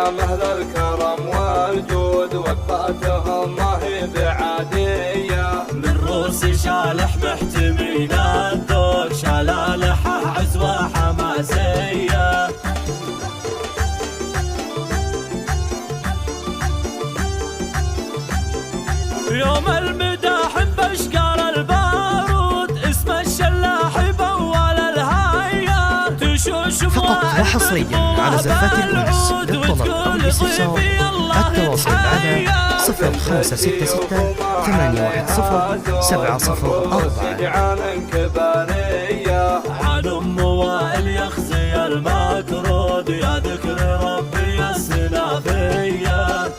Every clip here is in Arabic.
مقامه ذا الكرم والجود، وقفاتهم ما هي بعادية. من روس شالح محتمين الذوق، شلالحه عزوة حماسية. يوم المداح باشقار البارود، اسم الشلاح بأول الهاية. تشوش فقط وحصريا على زفات الأنس للطلب أو الاستفسار التواصل على 0566 810 704. عن أم وائل يخزي المكرود، يا ذكر ربي السنافية.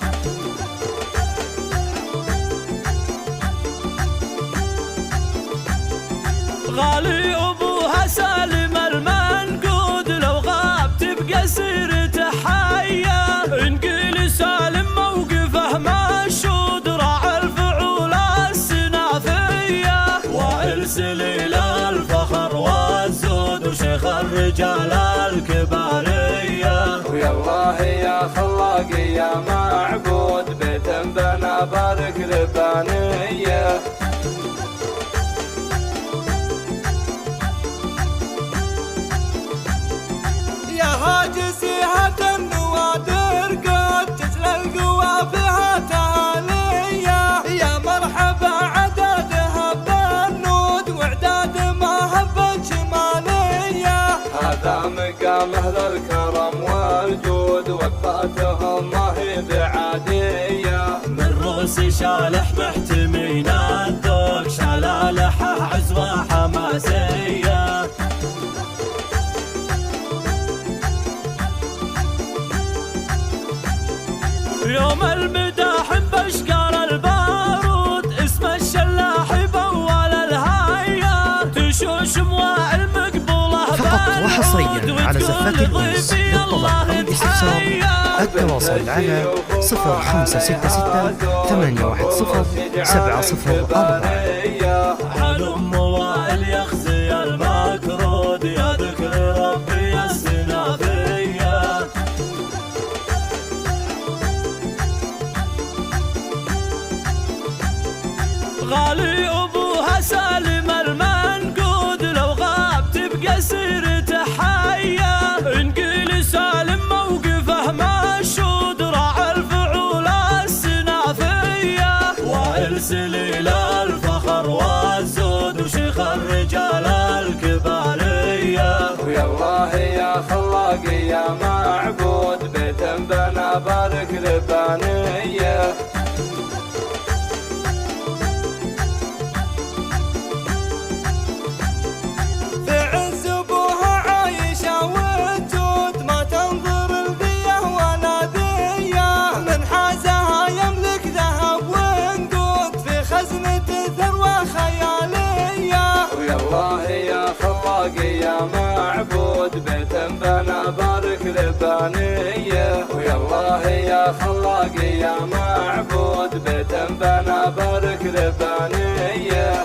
غالي أبوها سالم المنقود، لو غاب تبقى سيرته حية. انقل سالم موقفه مشهود، راعى الفعول السنافية. وائل سليل الفخر والزود، وشيخ الرجال الكبارية. ويا الله يا خلاقي يا معبود، بيت بنا بارك لبانية. يا هاجسيها النوادر قد تجلى القوى بها تالية. يا مرحبا عدادها بالنود، واعداد ما هبت شمالية. هذا مقامه ذا الكرم والجود، وقفاتهم ما هي بعادية. من روس شالح محتمين الذوق، شلالحه عزوة حماسية. يوم المداح باشقار البارود، اسم الشلاح بأول الهاية. تشوش موائل مقبولة فقط وحصريا على زفات الأنس للطلب أو الاستفسار التواصل على 0566 810 704. عن أم وائل يخزي المكرود، يا ذكر ربي السنافية. غالي أبوها سالم المنقود، لو غاب تبقى سيرته حية. انقل سالم موقفه مشهود، راعى الفعول السنافية. وائل سليل الفخر والزود، وشيخ الرجال الكبارية. ويا الله يا خلاقي يا معبود، بيت بنا بارك لبانية. يا معبود، بيت بنا بارك لبانية. ويا الله يا خلاقي يا معبود، بيت بنا بارك لبانية.